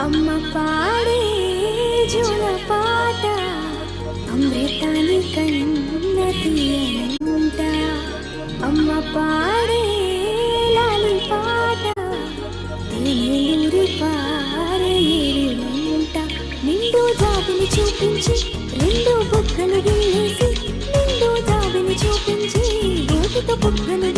అమ్మ పాడే జోల పాట అమృతాని కన్న తీయనంట. అమ్మ పాడే లాలి పాట తేనెలూరి పారేరులంట. నిండు జాబిని చూపించి రెండు బుగ్గలు గిల్లేసి, నిండు జాబిని చూపించి గోటితో బుగ్గలు